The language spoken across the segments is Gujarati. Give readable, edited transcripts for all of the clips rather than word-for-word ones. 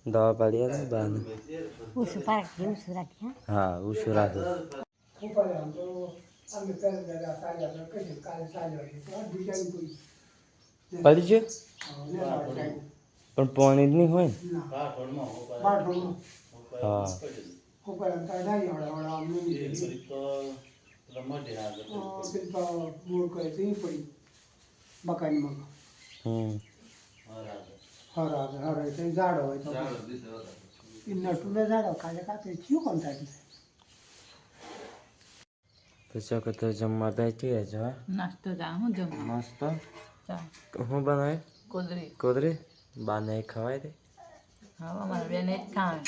દવા પાડી આવે બાને ઉસુ પાડી ઉસુ રાખી હા ઉસું રાખો પડી ગયો પણ પાણી જ નહીં હોય ને હા હમ ઝાડો હોય તો નટુને ઝાડો કાલે કાપે થયું કોણ થાય તો ચકો તો જમવા બેઠી છે નાસ્તો જા હું જમવા નાસ્તો ચા હું બનાવે કોદરી કોદરી બાને ખવાય દે હા અમારે બેન એક ખાવે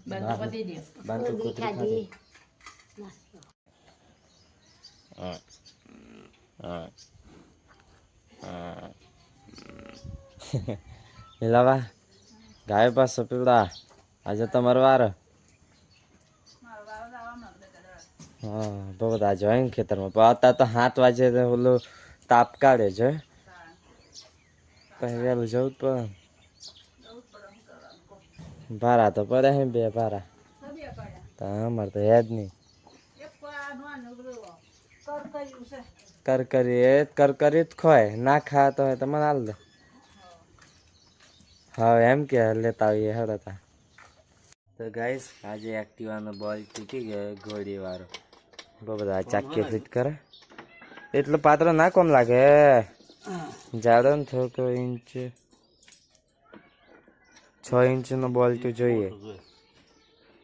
બેન તો પતી દે બાન તો કોદરી ખાધી હા હા હા મિલાવા ગાય પાસ પીવડા આજે તમારો વાર હા બહુ બધા જાય ને ખેતરમાં પણ અત્યારે તો 7 વાગે ઓલું તાપ કાઢે છે પછી વહેલું જવું જ પડે ભારા તો પડે હે 2 ભારા તો અમારે તો યાદ નહીં કરકરી જ ખોય ના ખાતો હોય તો મને હાલ દે હા એમ કે લેતા આવીએ હેડતા તો ગાઈસ આજે એક્ટિવાનો બોલ તૂટી ગયો ઘોડી વાળો બહુ બધા ચાકી ફિટ કરે એટલો પાત્ર ના કોમ લાગે જાડો ને થોડો ઇંચ 6 ઇંચનો બોલ તો જોઈએ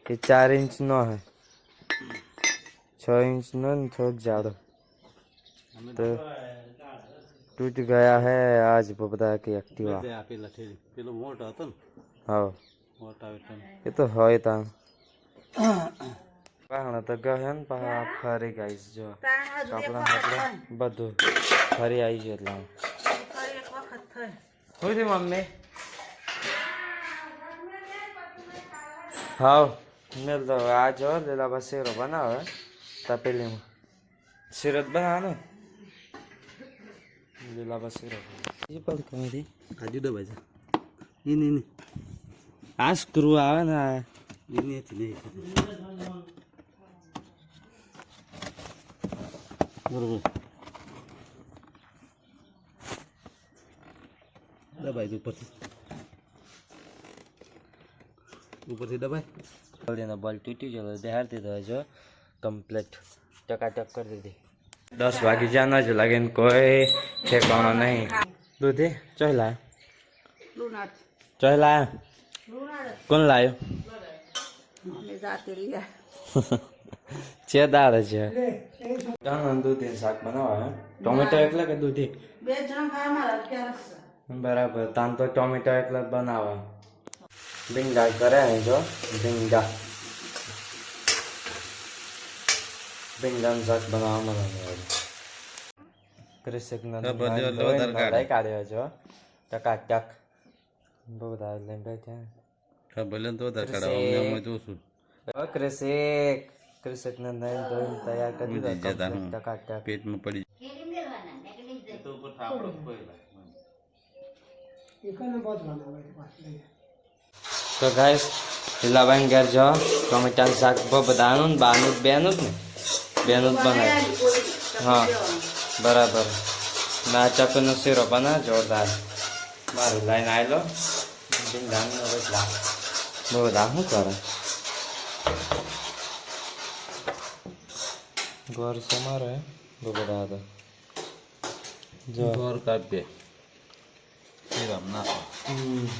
એ 4 ઇંચ નો હે 6 इंच नो थोड़ा ज़्यादा तो टूट गया है आज बबदा की एक्टिवा हाँ ये तो है था पहाड़ तो गए न पहाड़ फरी गाइस जो कपड़ा कपड़ा બધું ફરી આવી છે એટલે હું છે મમ્મી હા મેલ તો આ જો લીલા બસેરો બનાવે તપેલીમાં સિરત બનાવવાનો લીલા બસેરો એ પણ કઈ કાજુ દો બાજા નહીં આ સ્ક્રૂ આવે ને એની નહીં બરોબર દબાઈ ઉપરથી દબાઈ એનો બોલ તૂટી ગયો બહાર દીધો જો કમ્પ્લીટ ટકાટક કરી દીધી 10 વાગી જાના જ લાગે ને કોઈ ઠેકાણો નહીં દૂધી ચોઈ લાયો ચોઈ લાયો કોણ લાયો છે દાળ છે દૂધી શાક બનાવવા ટોમેટો એકલા કે દૂધી બરાબર તાન તો ટોમેટો એકલા જ બનાવવા ભીંડા કરે જો ભીંડા ભીંડાનું શાક બનાવવા મને કૃષિકનો કાઢ્યો છો ટકાટક બહુ બધા લઈને બેઠા કૃષિક ને તૈયાર કરી ટકાટક પેટમાં પડી તો ગાઈસ લીલાબાઈ ઘેર જો ટોમેટાનું શાક બધાનું ને બાનું બેનું જ ને બેનું જ બનાવે હા બરાબર ના ચકનો શીરો બના જોરદાર મારું લાઈન આવેલો ભીંડાનું રોટલા બહુ બધા શું કરે ગોર સમારો હે બહુ બધા હતા જો ગોર કાપીએ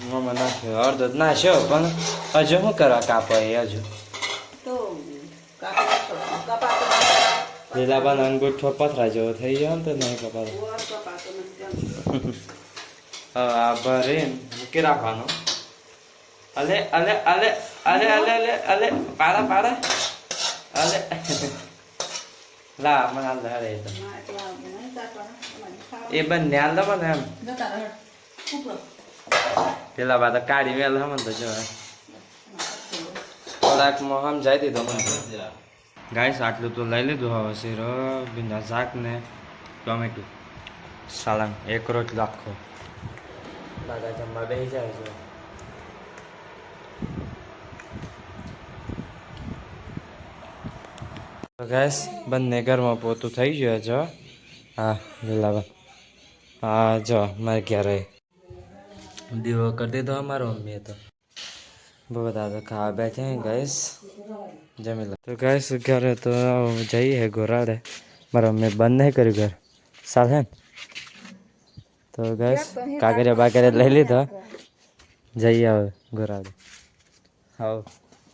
મમ્મા નાખ્યો અડધો જ નાખ્યો પણ હજુ શું કરવા કાપો એ હજુ લીલાબાન અંગૂઠો પથરા જેવો થઈ ગયો ને તો નહીં કપાતો હવે આ ભરીને મૂકી રાખવાનો અલે અલે અલે અલે અલે અલે અલે પાડા પાડા અલે લા મને હાલ હરે તો એ બંને હાલ દો ને એમ પેલા બાદ કાઢી વેલ હમ તો જો થોડાક મોહમ જાય દીધો મને ગાઈસ આટલું તો લઈ લીધું હવે શીરો ભીંડા શાક ને ટોમેટું સાલાન એક રોટલો આખો દાદા જમવા બેસી જાય છે તો ગેસ બંને ઘરમાં પોતું થઈ ગયું જો. હા લીલાબા હા જો મારે ક્યારે દીવો કરી દીધો અમારો મમ્મીએ તો બધા તો ખાવા બેઠે ગેસ જમી લો તો ગેસ ઘરે તો જઈએ ઘોરાડે મારા મમ્મી બંધ નહીં કર્યું ઘર સાથે ને તો ગેસ કાગરિયા બાગરિયા લઈ લીધો જઈએ હવે ઘોરાડે હા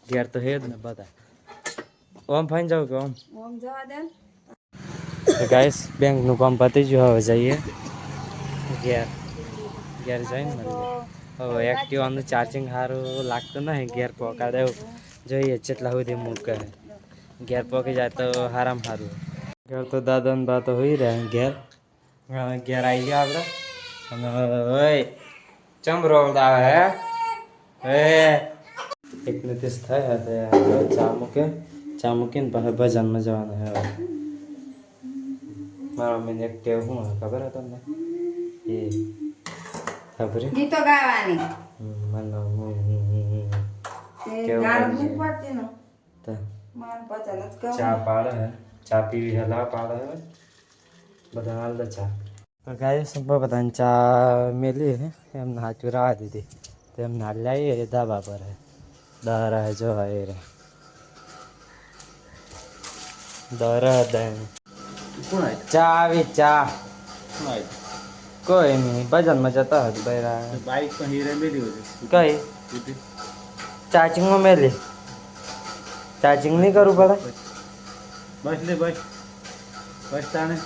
ઘેર તો હે જ ને બધા ઓમ ફાઈન જાવ કે ઓમ જવા દે તો ગાઈસ બેંકનું કામ પતી ગયું હવે જઈએ ઘેર ઘેર જઈને મળીએ હવે એક્ટિવાનું ચાર્જિંગ સારું લાગતું નહીં ઘેર પહોંચાડે એવું જોઈએ જેટલા સુધી મૂકે ઘેર પહોંચી જાય તો સારામાં સારું ઘેર તો દાદા ને બા તો હોઈ રહ્યા ઘેર ઘેર આવી ગયા આપણે અને ઓય ચમ રોવડાવે હે એકને તેસ થાય હતા ચા મૂકીને પછી ભજનમાં જવાનું હે મારા મમ્મીને એક ટેવ શું ખબર હે તમને એ ખબર ગીતો ગાવાની મને ચા પાડે હે ચા પીવી હેલા પાડે હે બધા હાલ ચા તો ગાય સંભવ બધાને ચા મેલી હે એમને હાચું રાહ દીધી તો એમને હાલ લાવીએ ધાબા પર હે દર હે જો એ રે દર દન ચા આવી ચા કોઈ નહીં ભજનમાં જતા હતા બૈરા બાઈક તો હીરે મેલી કઈ ચાર્જિંગમાં મેલી ચાર્જિંગ નહીં કરવું પડે બસ લે બસ બસ તાને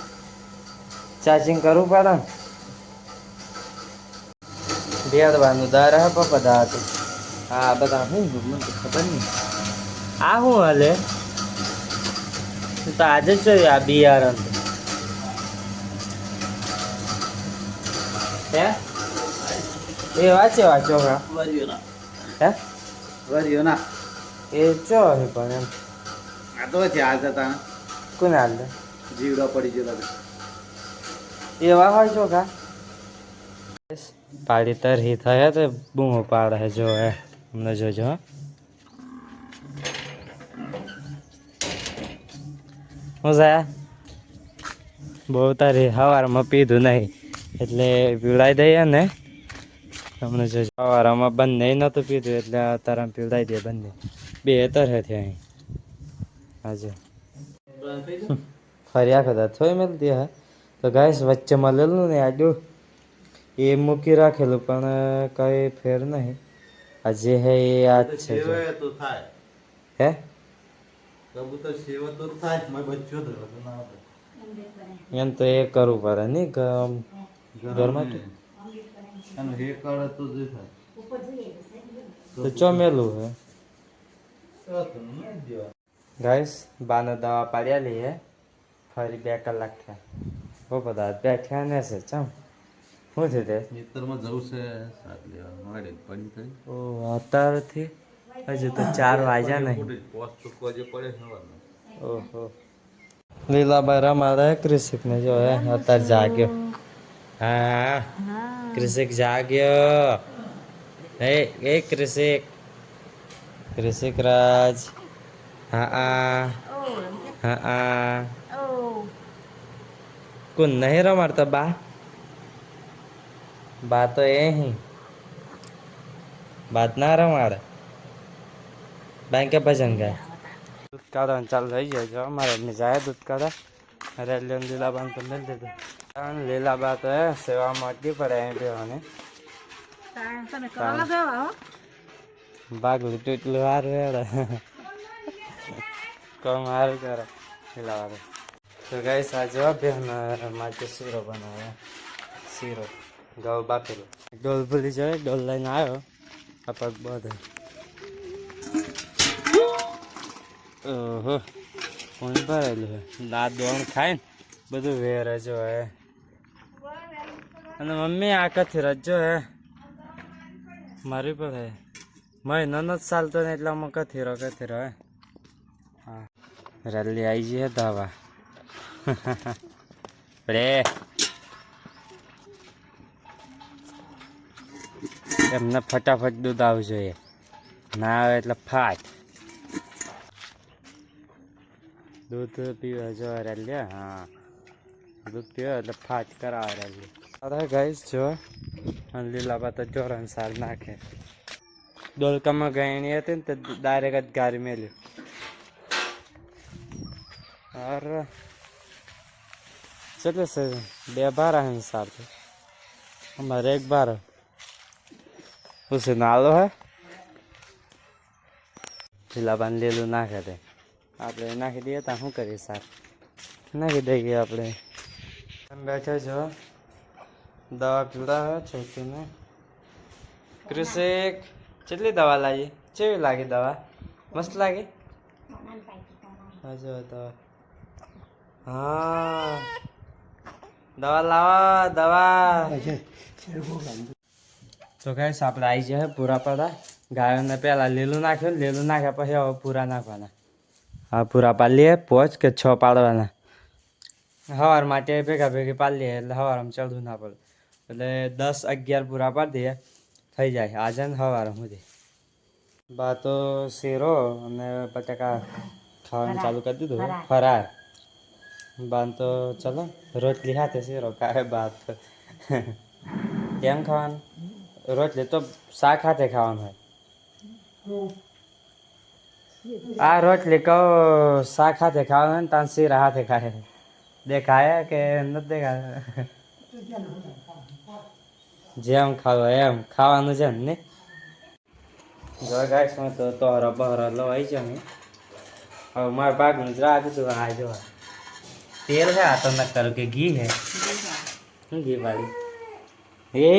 ચાર્જિંગ કરવું પડે ને બેડવાનું દર હે બધા હતું હા બધા શું મને તો ખબર નહીં આ શું હાલે તો આજે જ જોયું આ બિયારણ હે એ વાંચે છોકરા હે વર્યો ના એ ચો હે પણ એમ આ તો છે આ જતા કોને હાલ જીવડા પડી ગયેલા એવા હોય છોકરા પાડી તરહી થયા તો બૂમો પાડે હે જો હે અમને જોજો મજા બહુ તારી સવારમાં પીધું નહીં એટલે પીવડાવી દઈએ ને તમને જો સવારમાં બંને નહોતું પીધું એટલે તારા પીવડાવી દે બંને બે તરહે છે અહીં આજે ફર્યા કદાચ થોડી મળતી હે તો ગાઈસ વચ્ચે મળેલું ને આડું એ મૂકી રાખેલું પણ કઈ ફેર નહીં આ જે હે એ આ જ છે તો થાય હે કબૂતર સેવા તો થાય મેં બચ્ચો તો ના એમ તો એ કરવું પડે નહીં ઘરમાં અને હે કરે તો જે થાય તો ચોમેલું હે ગાઈસ બાને દવા પાડ્યાલી હે ફરી 2 કલાક થયા બહુ બધા બેઠ્યા ને છે ચમ શું છે તે ખેતરમાં જવું છે સાત લેવા મળે પડી થઈ ઓ અત્યારથી હજુ તો 4 વાગ્યા નહીં પોસ્ટ ચૂકવા જે પડે સવારનો ઓહો લીલાબાઈ રમાડે કૃષિકને જો હે અત્યારે જાગ્યો હા કૃષિક જાગ્યો એ કૃષિક કૃષિક રાજ હા કોણ નહીં રમાડતા બા તો એ બાત ના રમાડે બાઈ કે ભજન ગાય દૂધ કાઢવાનું ચાલુ થઈ જાય જો અમારે એમની જાય દૂધ કાઢા રેલિયન લીલાબા તો લઈ લીધું લીલાબા તો સેવામાં અટકી પડે અહીં બેવાને ભાગલું ટૂટલું સારું હેડે કોમ સારું કરે લીલાબા તો ગાય સાજો બેન માટે શીરો બનાવે શીરો ઘઉં બાફેલો ડોલ ભૂલી જાય ડોલ લઈને આવ્યો આ પગ બધે ઓહો કોણ ભરેલું હે દાંત દોણ ખાય ને બધું વેર જો હે અને મમ્મી આ કથી રજો હે મારી પર હે મહિનો જ ચાલતો ને એટલે અમે કથીરો હે હા રેલી આવી જઈએ દાવા રે એમને ફટાફટ દૂધ આવવું જોઈએ ના આવે એટલે ફાટ દૂધ પીવે જો લે. હા દૂધ પીવે એટલે ફાટ કરાવે લે. અરે ગાઈસ જો અને લીલા બા તો ચોરણ સાર નાખે. ડોલકામાં ગયણી હતી ને તો ડાયરેક્ટ જ ગારી મેલ્યું. અરે ચલો સર 2 बार है साल पे हमारे 1 बार उसे नालो है લીલા બાન લીલું નાખે તે આપણે નાખી દઈએ તો શું કરીએ શાક નાખી દઈએ આપણે. બેઠો છો દવા પીવડા છોકરીને. કૃષિક કેટલી દવા લાવી? કેવી લાગી દવા? મસ્ત લાગી? હજુ દવા હા દવા લાવો દવા. તો ગાઈસ આપણે આવી જાય પૂરા પાડા. ગાયોને પહેલા લીલું નાખ્યું, લીલું નાખ્યા પછી હવે પૂરા નાખવાના. હા પૂરા પાડીએ 5 કે 6 પાડવાના. સવાર માટે ભેગા ભેગી પાડીએ એટલે સવારમાં ચડવું ના પડે. એટલે 10-11 પૂરા પાડી દઈએ થઈ જાય આજે ને સવાર સુધી. બા તો શીરો અને બટાકા ખાવાનું ચાલુ કરી દીધું ફરાર. બાન તો ચલો રોટલી સાથે શીરો ખાય બાત. કેમ ખાવાનું? રોટલી તો શાક સાથે ખાવાનું હોય. આ રોટલી કહો શાક સાથે ખાવાનું હોય ને ત્યાં શીરા હાથે ખાય. દેખાય કે નથી દેખાય? જેમ ખાવો એમ ખાવાનું છે ને. જો ગાઈસ હું તો તોરો બહરો લવાઈ છે ને. હવે મારા ભાગનું જ રાહ દીધું. આ જો તેલ है આ તો ન કરું કે ઘી है ઘી વાળી એ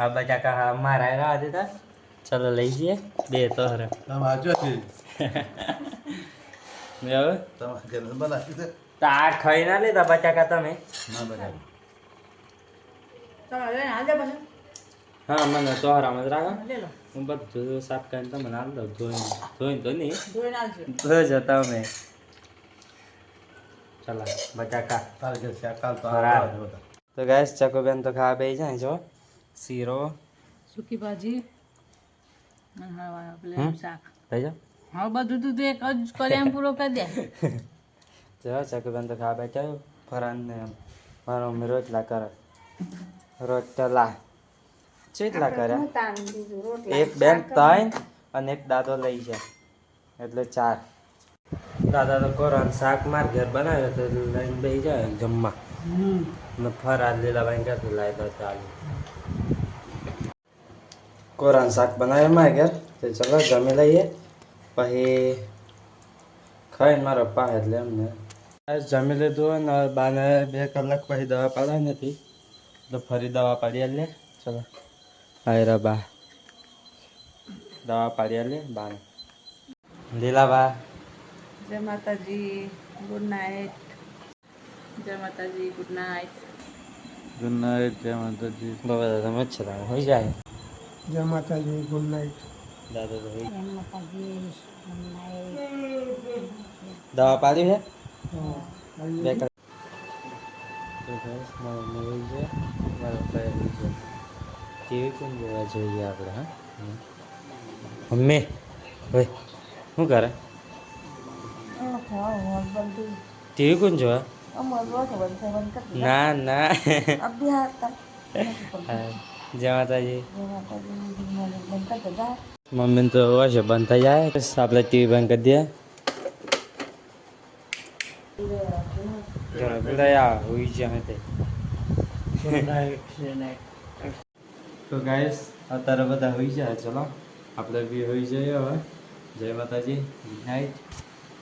આ બટાકા મારા રાહ દીધા. ચલો લઈ જઈએ 2 તોર. આ ખાઈ ના લીધા બટાકા તમે? હા મને તોહરામાં જ રાખો. હું બધું સાફ કરીને તમને હાલ દઉં. ધોઈને તો નહીં ધોજો તમે. ચલો બટાકા તો ગેસ ચકોબેન તો ખાવા બેસી જાય જો. શીરો સૂકી ભાજી શાક થઈ જાઓ. હા બધું તું એક જ કર્યા પૂરો કરી દે. જો ચકોબેન તો ખાવા બેઠા. ફરાન ને મારો મમ્મી રોટલા કરે. રોટલા ચેટલા કર્યા? એક બેન 3 અને એક દાદો લઈ જાય એટલે 4. દાદા તો કોરાન શાક માર ઘેર બનાવ્યો તો લઈને બેસી જાય જમવા. ને ફરાર લીલાભાઈ ક્યાંથી લાવી દો ચાલુ. કોરાન શાક બનાવ્યું મારે ઘેર તો ચલો જમી લઈએ પછી ખાઈને મારો પા એટલે એમને જમી લીધું ને બાને 2 કલાક પછી દવા પાડવા નથી તો ફરી દવા પાડી લે. ચલો હાયરા બા દવા પાડી લે બાને. લીલાબા જય માતાજી ગુડ નાઇટ. જય માતાજી ગુડ નાઇટ. Good night. જય માતાજી. બાબા દાદા મચ્છર હોય જાય. જય માતાજી ગુડ નાઇટ. દાદા તો દવા પાડી છે 2 કલાક. તો ગાઈસ મારો મમ્મી છે મારો ભાઈ છે. ટીવી કોણ જોવા જોઈએ આપણે? હા મમ્મી ભાઈ શું કરે? ટીવી કોણ જોવા? ના ના. જય માતાજી. મમ્મી તો હશે બંધ થઈ જાય આપણે ટીવી બંધ કરી દઈએ. હુઈ જાય તો ગાઈસ અત્યારે બધા હુઈ જાય. ચલો આપણે બી હુઈ જઈએ હવે. જય માતાજી ગુડ નાઇટ.